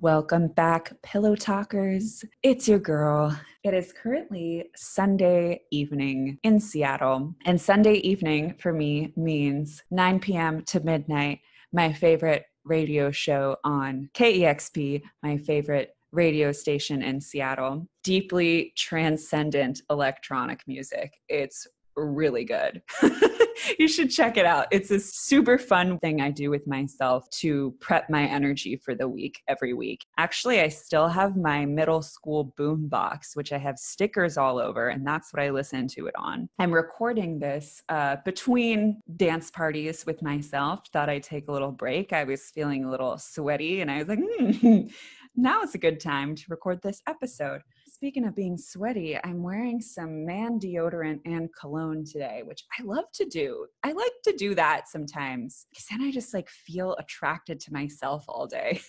Welcome back, Pillow Talkers. It's your girl. It is currently Sunday evening in Seattle. And Sunday evening for me means 9 p.m. to midnight, my favorite radio show on KEXP, my favorite radio station in Seattle. Deeply transcendent electronic music. It's really good. You should check it out. It's a super fun thing I do with myself to prep my energy for the week every week. Actually, I still have my middle school boom box, which I have stickers all over, and that's what I listen to it on. I'm recording this between dance parties with myself. Thought I'd take a little break. I was feeling a little sweaty, and I was like, now is a good time to record this episode. Speaking of being sweaty, I'm wearing some man deodorant and cologne today, which I love to do. I like to do that sometimes because then I just feel attracted to myself all day.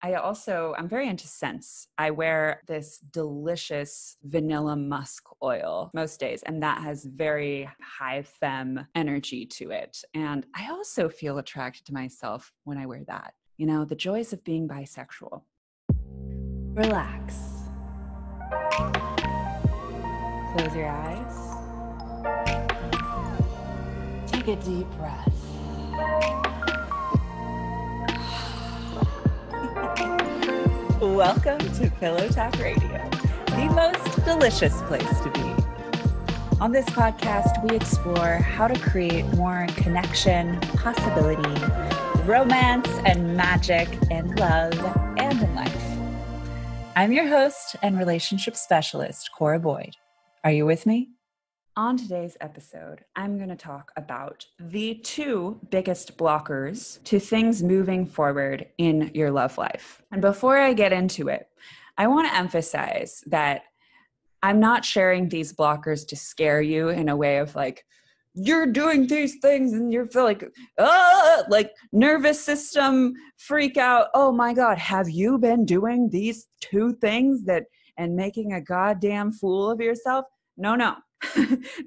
I'm very into scents. I wear this delicious vanilla musk oil most days, and that has very high femme energy to it. And I also feel attracted to myself when I wear that. You know, the joys of being bisexual. Relax. Close your eyes. Take a deep breath. Welcome to Pillow Talk Radio, the most delicious place to be. On this podcast, we explore how to create more connection, possibility, romance, and magic in love and in life. I'm your host and relationship specialist, Cora Boyd. Are you with me? On today's episode, I'm going to talk about the two biggest blockers to things moving forward in your love life. And before I get into it, I want to emphasize that I'm not sharing these blockers to scare you in a way of you're doing these things and you feel nervous system freak out. Oh my God, have you been doing these two things and making a goddamn fool of yourself? No,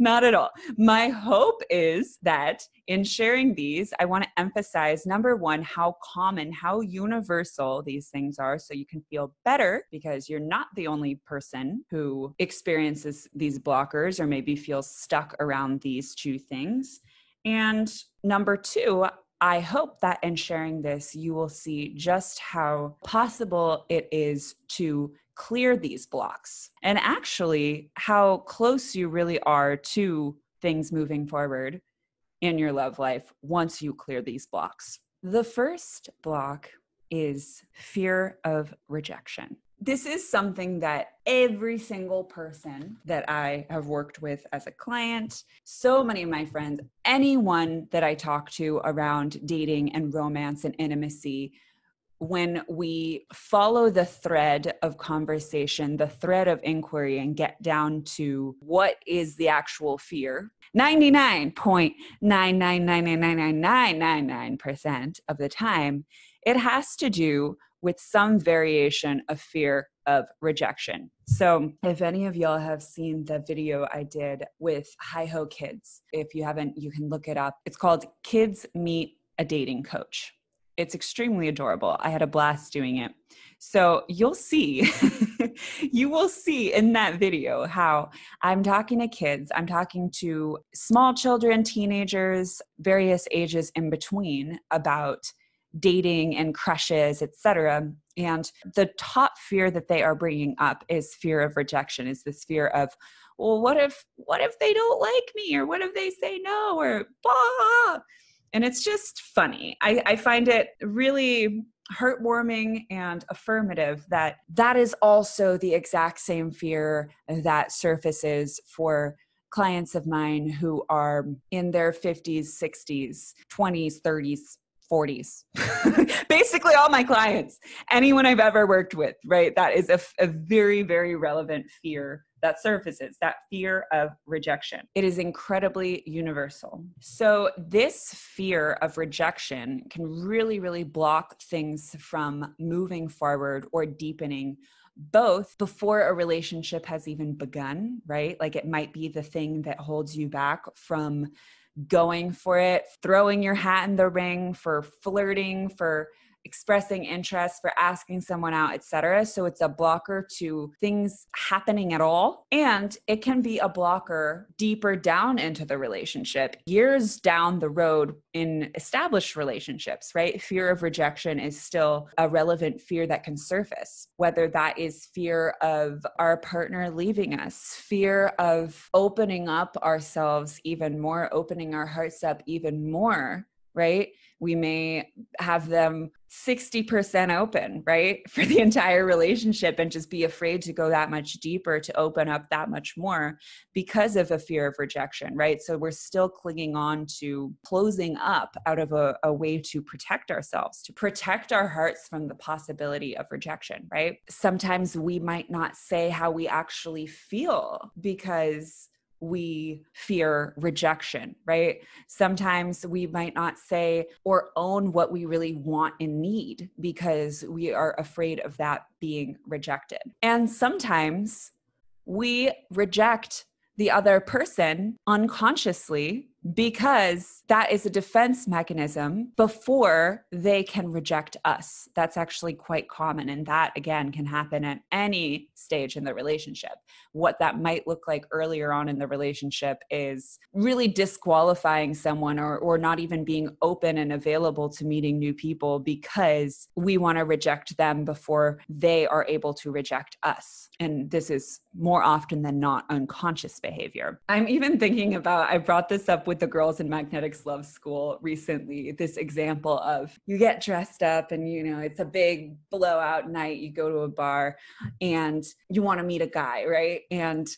not at all. My hope is that in sharing these, I want to emphasize, number one, how common, how universal these things are so you can feel better because you're not the only person who experiences these blockers or maybe feels stuck around these two things. And number two, I hope that in sharing this, you will see just how possible it is to clear these blocks and actually how close you really are to things moving forward in your love life once you clear these blocks. The first block is fear of rejection. This is something that every single person that I have worked with as a client, so many of my friends, anyone that I talk to around dating and romance and intimacy, when we follow the thread of conversation, the thread of inquiry, and get down to what is the actual fear, 99.9999999% of the time, it has to do with some variation of fear of rejection. So if any of y'all have seen the video I did with Hi Ho Kids, if you haven't, you can look it up. It's called Kids Meet a Dating Coach. It's extremely adorable. I had a blast doing it. So you'll see, you will see in that video how I'm talking to kids, I'm talking to small children, teenagers, various ages in between about dating and crushes, etc. And the top fear that they are bringing up is fear of rejection, is this fear of, well, what if they don't like me? Or what if they say no? Or blah. And it's just funny. I find it really heartwarming and affirmative that is also the exact same fear that surfaces for clients of mine who are in their 50s, 60s, 20s, 30s, 40s. Basically all my clients, anyone I've ever worked with, right? That is a very, very relevant fear that surfaces, that fear of rejection. It is incredibly universal. So this fear of rejection can really, really block things from moving forward or deepening, both before a relationship has even begun, right? Like it might be the thing that holds you back from going for it, throwing your hat in the ring, for flirting, for expressing interest, for asking someone out, etc. So it's a blocker to things happening at all. And it can be a blocker deeper down into the relationship, years down the road in established relationships, right? Fear of rejection is still a relevant fear that can surface, whether that is fear of our partner leaving us, fear of opening up ourselves even more, opening our hearts up even more, right? We may have them 60% open, right, for the entire relationship and just be afraid to go that much deeper, to open up that much more because of a fear of rejection, right? So we're still clinging on to closing up out of a way to protect ourselves, to protect our hearts from the possibility of rejection, right? Sometimes we might not say how we actually feel because we fear rejection, right? Sometimes we might not say or own what we really want and need because we are afraid of that being rejected. And sometimes we reject the other person unconsciously because that is a defense mechanism before they can reject us. That's actually quite common. And that, again, can happen at any stage in the relationship. What that might look like earlier on in the relationship is really disqualifying someone or not even being open and available to meeting new people because we want to reject them before they are able to reject us. And this is more often than not unconscious behavior. I'm even thinking about, I brought this up with the girls in Magnetics Love School recently, this example of you get dressed up and, you know, it's a big blowout night. You go to a bar and you want to meet a guy, right? And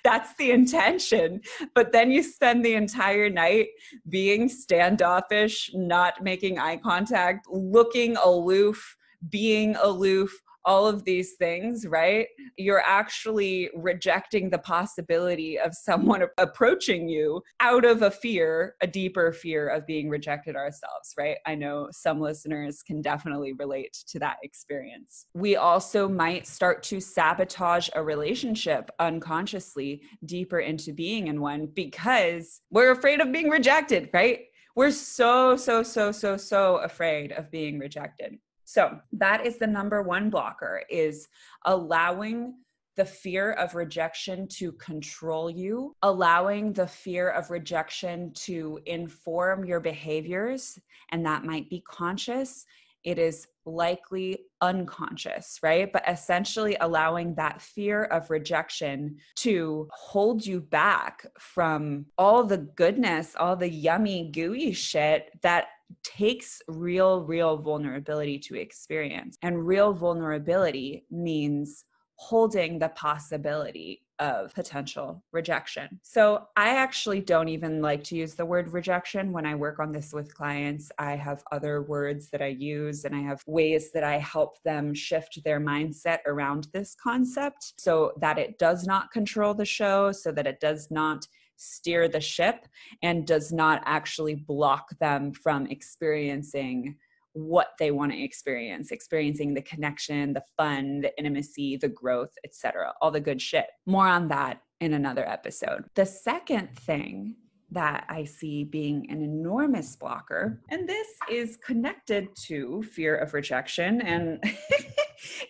that's the intention. But then you spend the entire night being standoffish, not making eye contact, looking aloof, being aloof, all of these things, right? You're actually rejecting the possibility of someone approaching you out of a fear, a deeper fear of being rejected ourselves, right? I know some listeners can definitely relate to that experience. We also might start to sabotage a relationship unconsciously deeper into being in one because we're afraid of being rejected, right? We're so afraid of being rejected. So that is the number one blocker, is allowing the fear of rejection to control you, allowing the fear of rejection to inform your behaviors. And that might be conscious. It is likely unconscious, right? But essentially allowing that fear of rejection to hold you back from all the goodness, all the yummy, gooey shit that takes real vulnerability to experience. And real vulnerability means holding the possibility of potential rejection. So I actually don't even like to use the word rejection when I work on this with clients. I have other words that I use, and I have ways that I help them shift their mindset around this concept so that it does not control the show, so that it does not steer the ship and does not actually block them from experiencing what they want to experience, experiencing the connection, the fun, the intimacy, the growth, etc., all the good shit. More on that in another episode. The second thing that I see being an enormous blocker, and this is connected to fear of rejection. And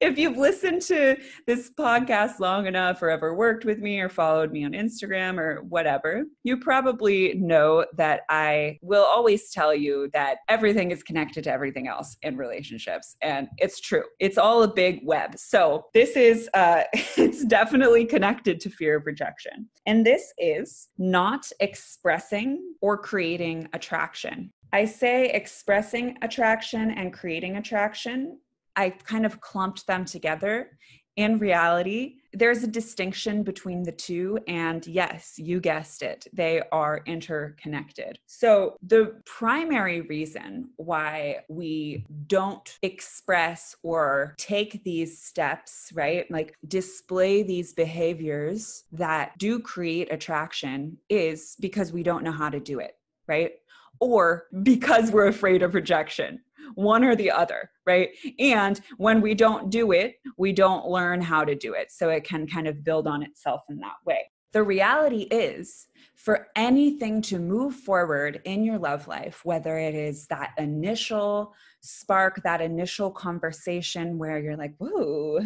if you've listened to this podcast long enough or ever worked with me or followed me on Instagram or whatever, you probably know that I will always tell you that everything is connected to everything else in relationships. And it's true. It's all a big web. So this is, it's definitely connected to fear of rejection. And this is not expressing or creating attraction. I say expressing attraction and creating attraction. I kind of clumped them together. In reality, there's a distinction between the two. And yes, you guessed it, they are interconnected. So the primary reason why we don't express or take these steps, right, like display these behaviors that do create attraction, is because we don't know how to do it, right? Or because we're afraid of rejection. One or the other, right? And when we don't do it, we don't learn how to do it. So it can kind of build on itself in that way. The reality is, for anything to move forward in your love life, whether it is that initial spark that initial conversation where you're like, whoa,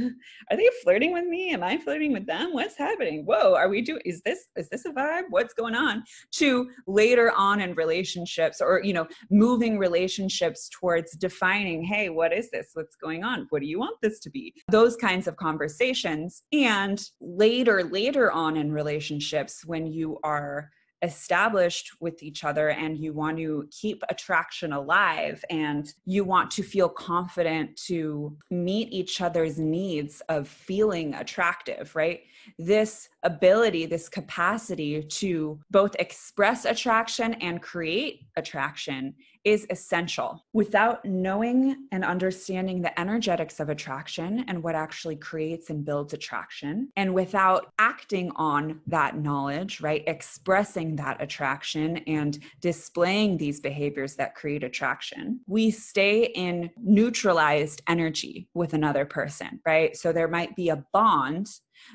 are they flirting with me? Am I flirting with them? What's happening? Whoa, are we doing, is this a vibe? What's going on? To later on in relationships, or, moving relationships towards defining, hey, what is this? What's going on? What do you want this to be? Those kinds of conversations. And later on in relationships, when you are established with each other and you want to keep attraction alive and you want to feel confident to meet each other's needs of feeling attractive, right? This ability, this capacity to both express attraction and create attraction is essential. Without knowing and understanding the energetics of attraction and what actually creates and builds attraction, and without acting on that knowledge, right? Expressing that attraction and displaying these behaviors that create attraction, we stay in neutralized energy with another person, right? So there might be a bond,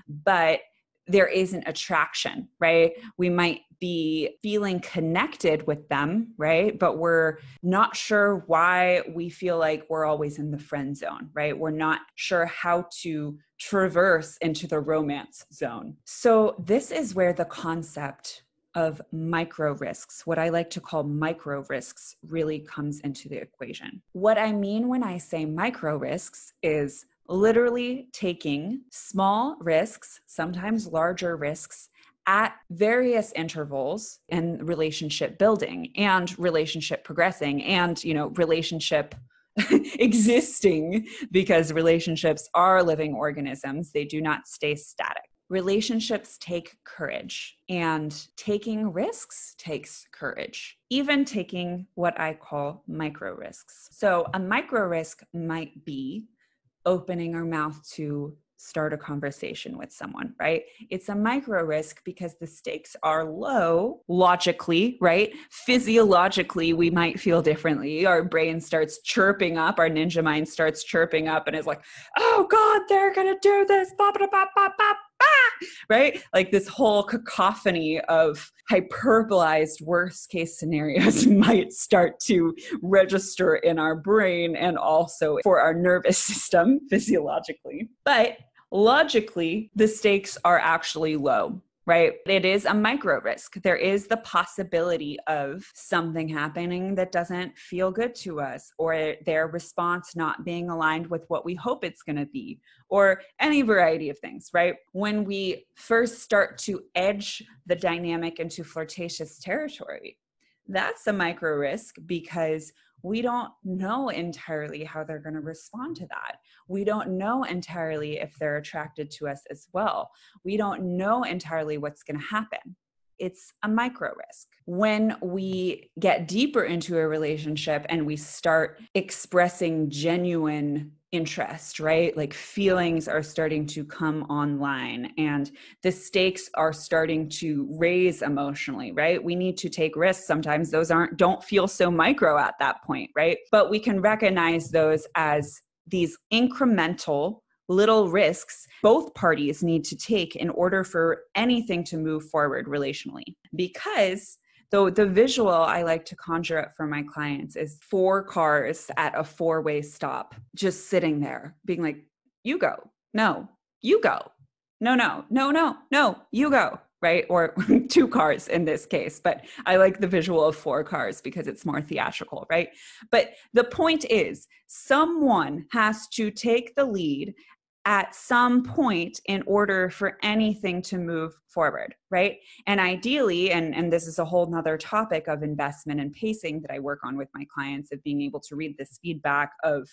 but there isn't attraction, right? We might be feeling connected with them, right? But we're not sure why we feel like we're always in the friend zone, right? We're not sure how to traverse into the romance zone. So this is where the concept of micro risks, what I like to call micro risks, really comes into the equation. What I mean when I say micro risks is literally taking small risks, sometimes larger risks, at various intervals in relationship building and relationship progressing and, relationship existing, because relationships are living organisms. They do not stay static. Relationships take courage, and taking risks takes courage, even taking what I call micro risks. So a micro risk might be opening our mouth to start a conversation with someone, right? It's a micro risk because the stakes are low logically, right? Physiologically, we might feel differently. Our brain starts chirping up, our ninja mind starts chirping up and is like, oh God, they're going to do this, bah, bah, bah, bah, bah, bah, right? Like this whole cacophony of hyperbolized worst case scenarios might start to register in our brain and also for our nervous system physiologically. But logically, the stakes are actually low, right? It is a micro risk. There is the possibility of something happening that doesn't feel good to us, or their response not being aligned with what we hope it's going to be, or any variety of things, right? When we first start to edge the dynamic into flirtatious territory, that's a micro risk because we don't know entirely how they're going to respond to that. We don't know entirely if they're attracted to us as well. We don't know entirely what's going to happen. It's a micro risk. When we get deeper into a relationship and we start expressing genuine interest, right? Like feelings are starting to come online and the stakes are starting to raise emotionally, right? We need to take risks. Sometimes those don't feel so micro at that point, right? But we can recognize those as these incremental little risks both parties need to take in order for anything to move forward relationally. Because though the visual I like to conjure up for my clients is 4 cars at a 4-way stop, just sitting there being like, you go, no, you go, no, you go, right? Or 2 cars in this case, but I like the visual of 4 cars because it's more theatrical, right? But the point is, someone has to take the lead at some point in order for anything to move forward, right? And ideally, and this is a whole nother topic of investment and pacing that I work on with my clients, of being able to read this feedback of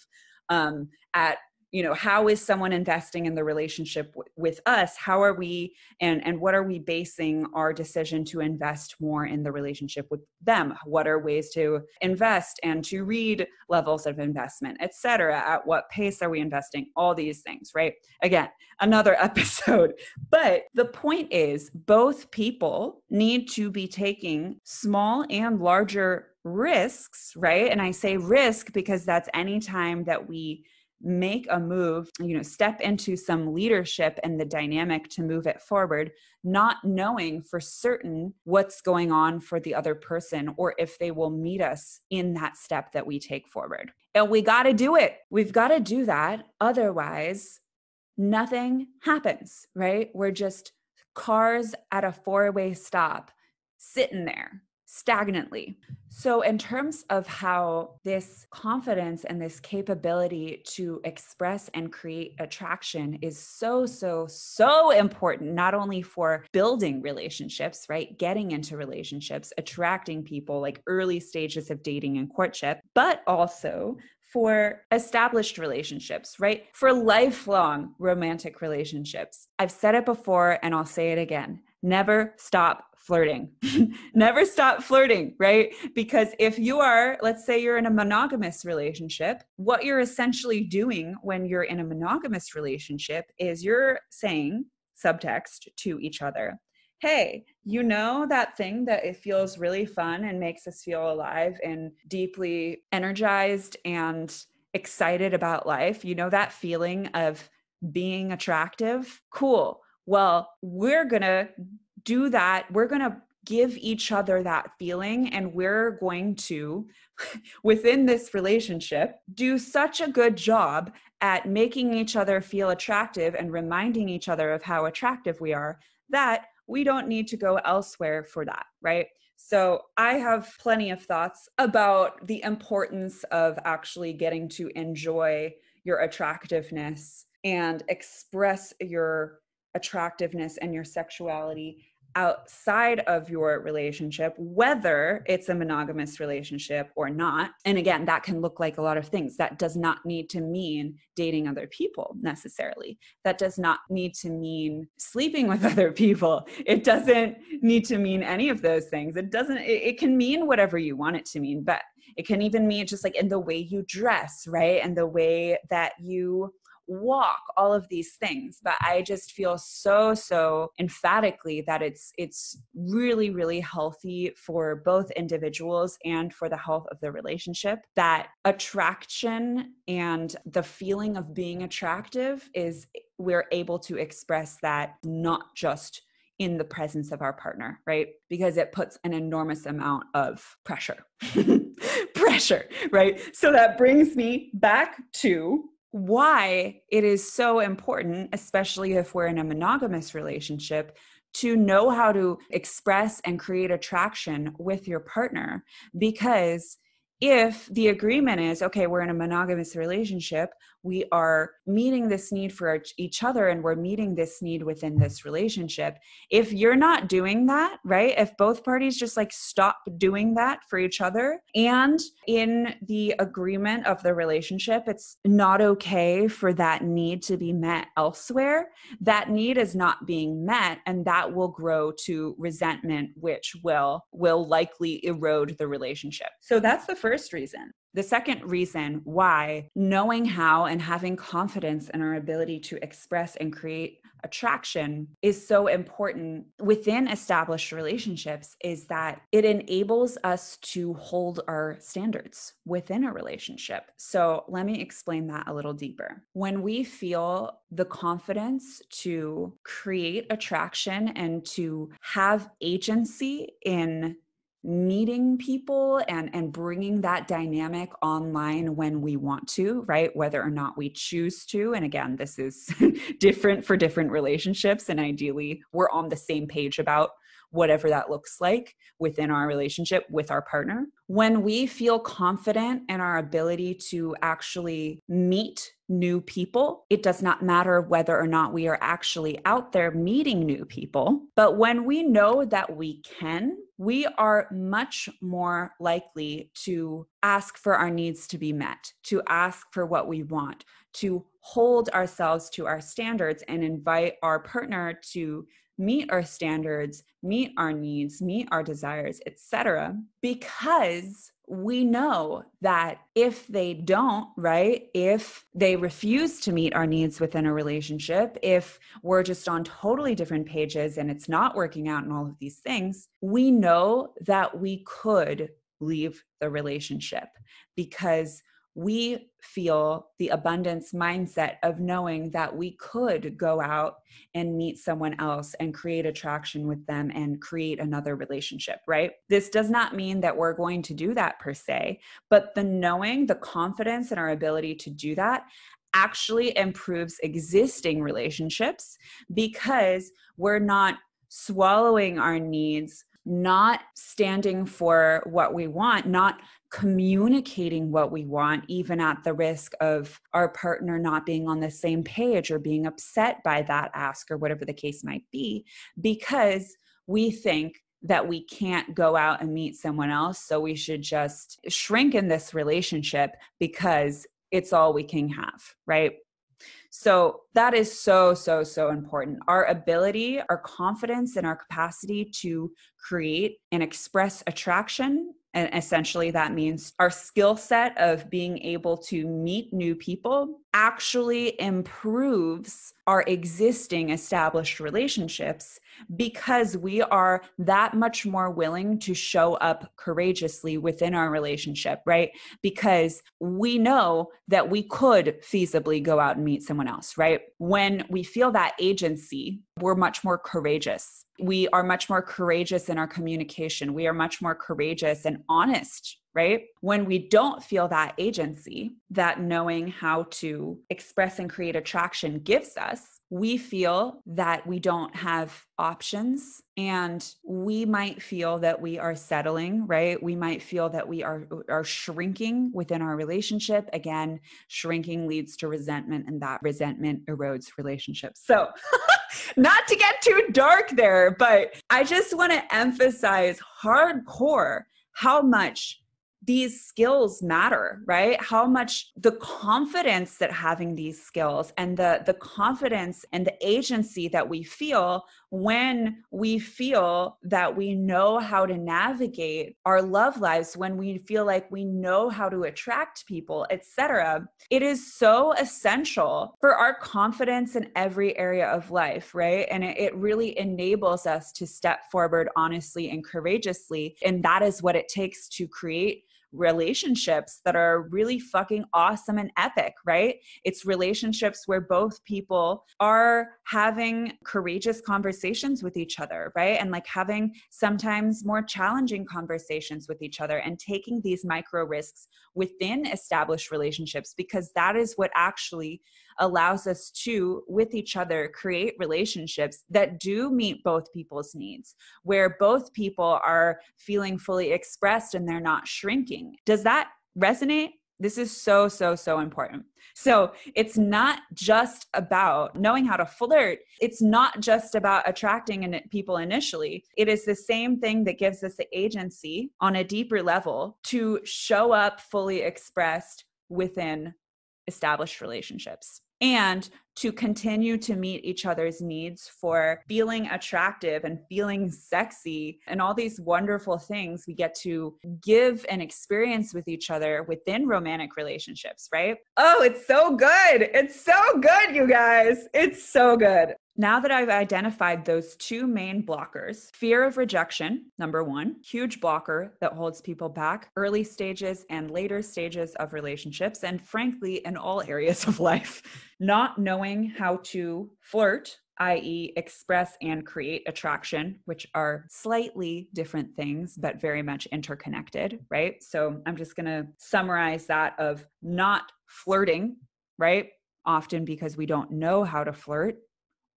how is someone investing in the relationship with us? How are we, and what are we basing our decision to invest more in the relationship with them? What are ways to invest and to read levels of investment, et cetera? At what pace are we investing? All these things, right? Again, another episode. But the point is, both people need to be taking small and larger risks, right? And I say risk because that's any time that we make a move, step into some leadership and the dynamic to move it forward, not knowing for certain what's going on for the other person or if they will meet us in that step that we take forward. And we got to do it. We've got to do that. Otherwise, nothing happens, right? We're just cars at a four-way stop, sitting there stagnantly. So in terms of how this confidence and this capability to express and create attraction is so, so, so important, not only for building relationships, right? Getting into relationships, attracting people, like early stages of dating and courtship, but also for established relationships, right? For lifelong romantic relationships. I've said it before and I'll say it again. Never stop flirting. Never stop flirting, right? Because if you are, let's say you're in a monogamous relationship, what you're essentially doing when you're in a monogamous relationship is you're saying, subtext, to each other, hey, you know that thing that it feels really fun and makes us feel alive and deeply energized and excited about life? You know that feeling of being attractive? Cool. Well, we're going to do that. We're going to give each other that feeling, and we're going to, within this relationship, do such a good job at making each other feel attractive and reminding each other of how attractive we are that we don't need to go elsewhere for that, right? So I have plenty of thoughts about the importance of actually getting to enjoy your attractiveness and express your attractiveness and your sexuality outside of your relationship, whether it's a monogamous relationship or not. And again, that can look like a lot of things. That does not need to mean dating other people necessarily. That does not need to mean sleeping with other people. It doesn't need to mean any of those things. It can mean whatever you want it to mean, but it can even mean just like in the way you dress, right? And the way that you walk, all of these things. But I just feel so emphatically that it's really, really healthy for both individuals and for the health of the relationship, that attraction and the feeling of being attractive is we're able to express that not just in the presence of our partner, right? Because it puts an enormous amount of pressure, right? So that brings me back to why it is so important, especially if we're in a monogamous relationship, to know how to express and create attraction with your partner. Because if the agreement is, okay, we're in a monogamous relationship, we are meeting this need for each other and we're meeting this need within this relationship. If you're not doing that, right? If both parties just like stop doing that for each other, and in the agreement of the relationship, it's not okay for that need to be met elsewhere, that need is not being met, and that will grow to resentment, which will likely erode the relationship. So that's the first reason. The second reason why knowing how and having confidence in our ability to express and create attraction is so important within established relationships is that it enables us to hold our standards within a relationship. So let me explain that a little deeper. When we feel the confidence to create attraction and to have agency in meeting people and bringing that dynamic online when we want to, right? Whether or not we choose to. And again, this is different for different relationships. And ideally, we're on the same page about whatever that looks like within our relationship with our partner. When we feel confident in our ability to actually meet new people, it does not matter whether or not we are actually out there meeting new people. But when we know that we can, we are much more likely to ask for our needs to be met, to ask for what we want, to hold ourselves to our standards and invite our partner to meet our standards, meet our needs, meet our desires, etc. Because we know that if they don't, right, if they refuse to meet our needs within a relationship, if we're just on totally different pages and it's not working out and all of these things, we know that we could leave the relationship because we feel the abundance mindset of knowing that we could go out and meet someone else and create attraction with them and create another relationship, right? This does not mean that we're going to do that per se, but the knowing, the confidence in our ability to do that actually improves existing relationships because we're not swallowing our needs, not standing for what we want, not communicating what we want, even at the risk of our partner not being on the same page or being upset by that ask or whatever the case might be, because we think that we can't go out and meet someone else. So we should just shrink in this relationship because it's all we can have, right? So that is so, so, so important. Our ability, our confidence, and our capacity to create and express attraction. And essentially that means our skill set of being able to meet new people actually improves our existing established relationships because we are that much more willing to show up courageously within our relationship, right? Because we know that we could feasibly go out and meet someone else, right? When we feel that agency, we're much more courageous. We are much more courageous in our communication. We are much more courageous and honest, right? When we don't feel that agency, that knowing how to express and create attraction gives us, we feel that we don't have options and we might feel that we are settling, right? We might feel that we are shrinking within our relationship. Again, shrinking leads to resentment and that resentment erodes relationships. So not to get too dark there, but I just want to emphasize hardcore how much these skills matter, right? How much the confidence that having these skills and the confidence and the agency that we feel when we feel that we know how to navigate our love lives, when we feel like we know how to attract people, etc. It is so essential for our confidence in every area of life, right? And it really enables us to step forward honestly and courageously. And that is what it takes to create relationships that are really fucking awesome and epic, right? It's relationships where both people are having courageous conversations with each other, right? And like having sometimes more challenging conversations with each other and taking these micro risks within established relationships, because that is what actually allows us to, with each other, create relationships that do meet both people's needs, where both people are feeling fully expressed and they're not shrinking. Does that resonate? This is so, so, so important. So it's not just about knowing how to flirt. It's not just about attracting people initially. It is the same thing that gives us the agency on a deeper level to show up fully expressed within established relationships and to continue to meet each other's needs for feeling attractive and feeling sexy and all these wonderful things we get to give and experience with each other within romantic relationships, right? Oh, it's so good. It's so good, you guys. It's so good. Now that I've identified those two main blockers, fear of rejection, number one, huge blocker that holds people back, early stages and later stages of relationships, and frankly, in all areas of life, not knowing how to flirt, i.e. express and create attraction, which are slightly different things, but very much interconnected, right? So I'm just going to summarize that of not flirting, right? Often because we don't know how to flirt,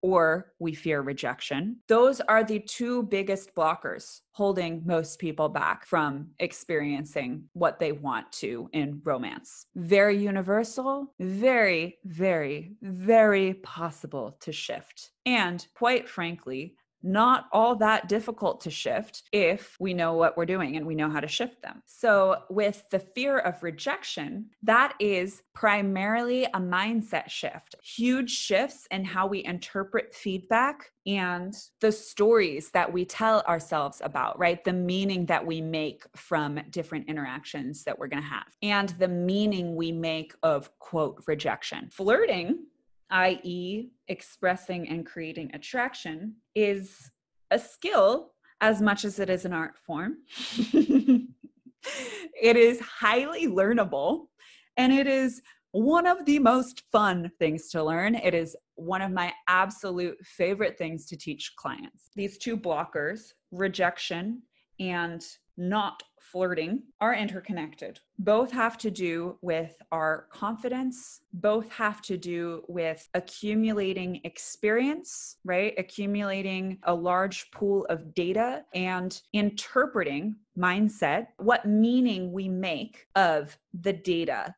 or we fear rejection. Those are the two biggest blockers holding most people back from experiencing what they want to in romance. Very universal, very, very, very possible to shift. And quite frankly, not all that difficult to shift if we know what we're doing and we know how to shift them. So with the fear of rejection, that is primarily a mindset shift. Huge shifts in how we interpret feedback and the stories that we tell ourselves about, right? The meaning that we make from different interactions that we're going to have and the meaning we make of, quote, rejection. Flirting, i.e. expressing and creating attraction, is a skill as much as it is an art form. It is highly learnable. And it is one of the most fun things to learn. It is one of my absolute favorite things to teach clients. These two blockers, rejection and not flirting, are interconnected. Both have to do with our confidence. Both have to do with accumulating experience, right? Accumulating a large pool of data and interpreting mindset, what meaning we make of the data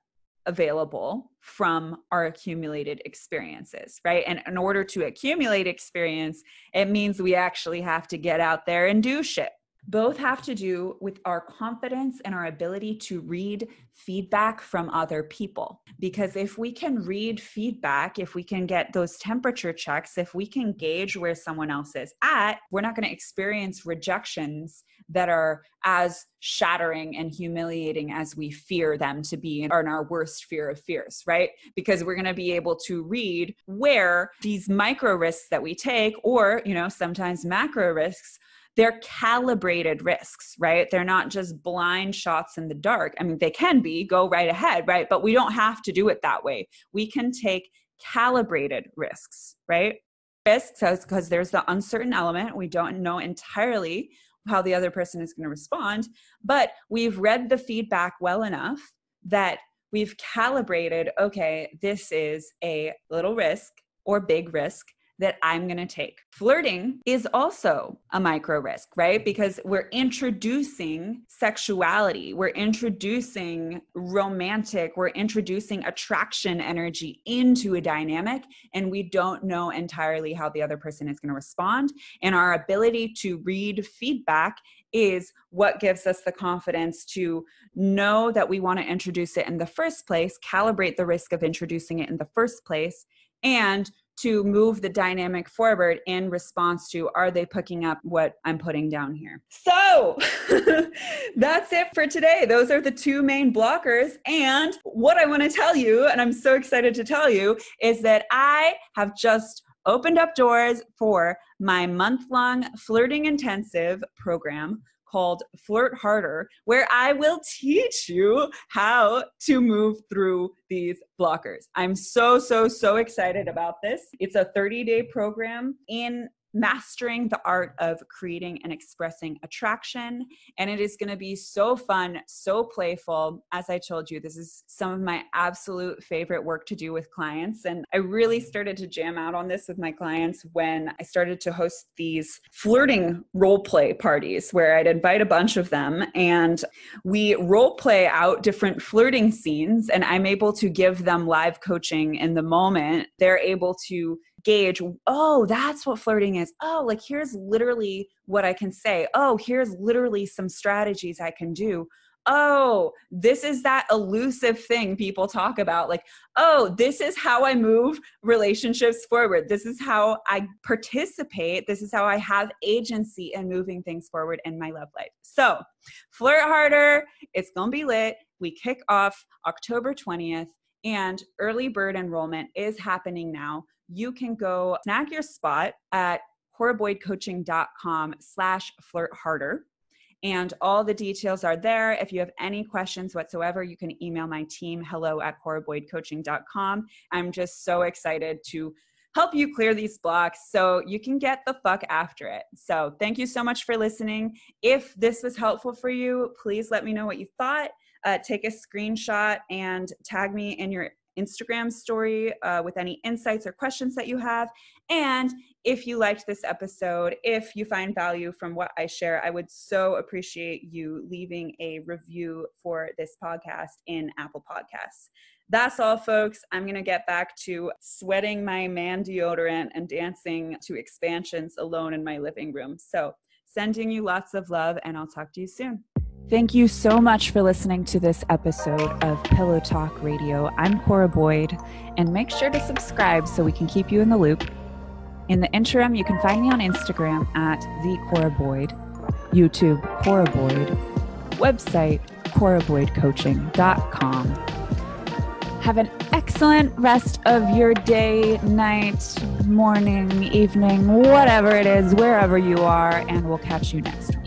available from our accumulated experiences, right? And in order to accumulate experience, it means we actually have to get out there and do shit. Both have to do with our confidence and our ability to read feedback from other people. Because if we can read feedback, if we can get those temperature checks, if we can gauge where someone else is at, we're not going to experience rejections that are as shattering and humiliating as we fear them to be in our worst fear of fears, right? Because we're going to be able to read where these micro risks that we take, or, sometimes macro risks, they're calibrated risks, right? They're not just blind shots in the dark. I mean, they can be, go right ahead, right? But we don't have to do it that way. We can take calibrated risks, right? Risks, because there's the uncertain element. We don't know entirely how the other person is going to respond, but we've read the feedback well enough that we've calibrated, okay, this is a little risk or big risk that I'm going to take. Flirting is also a micro risk, right? Because we're introducing sexuality, we're introducing we're introducing attraction energy into a dynamic, and we don't know entirely how the other person is going to respond. And our ability to read feedback is what gives us the confidence to know that we want to introduce it in the first place, calibrate the risk of introducing it in the first place, and to move the dynamic forward in response to, are they picking up what I'm putting down here? So that's it for today. Those are the two main blockers. And what I want to tell you, and I'm so excited to tell you, is that I have just opened up doors for my month-long flirting intensive program called Flirt Harder, where I will teach you how to move through these blockers. I'm so excited about this. It's a 30-day program in mastering the art of creating and expressing attraction. And it is going to be so fun, so playful. As I told you, this is some of my absolute favorite work to do with clients. And I really started to jam out on this with my clients when I started to host these flirting role play parties where I'd invite a bunch of them and we role play out different flirting scenes, and I'm able to give them live coaching in the moment. They're able to gauge, oh, that's what flirting is. Oh, like here's literally what I can say. Oh, here's literally some strategies I can do. Oh, this is that elusive thing people talk about. Like, oh, this is how I move relationships forward. This is how I participate. This is how I have agency in moving things forward in my love life. So Flirt Harder, it's going to be lit. We kick off October 20th and early bird enrollment is happening now. You can go snag your spot at coraboydcoaching.com/flirtharder. And all the details are there. If you have any questions whatsoever, you can email my team, hello@coraboydcoaching.com. I'm just so excited to help you clear these blocks so you can get the fuck after it. So thank you so much for listening. If this was helpful for you, please let me know what you thought. Take a screenshot and tag me in your Instagram story with any insights or questions that you have. And if you liked this episode, if you find value from what I share, I would so appreciate you leaving a review for this podcast in Apple Podcasts. That's all, folks. I'm going to get back to sweating my man deodorant and dancing to expansions alone in my living room. So sending you lots of love, and I'll talk to you soon. Thank you so much for listening to this episode of Pillow Talk Radio. I'm Cora Boyd, and make sure to subscribe so we can keep you in the loop. In the interim, you can find me on Instagram at @theCoraBoyd, YouTube Cora Boyd, website coraboydcoaching.com. Have an excellent rest of your day, night, morning, evening, whatever it is, wherever you are, and we'll catch you next week.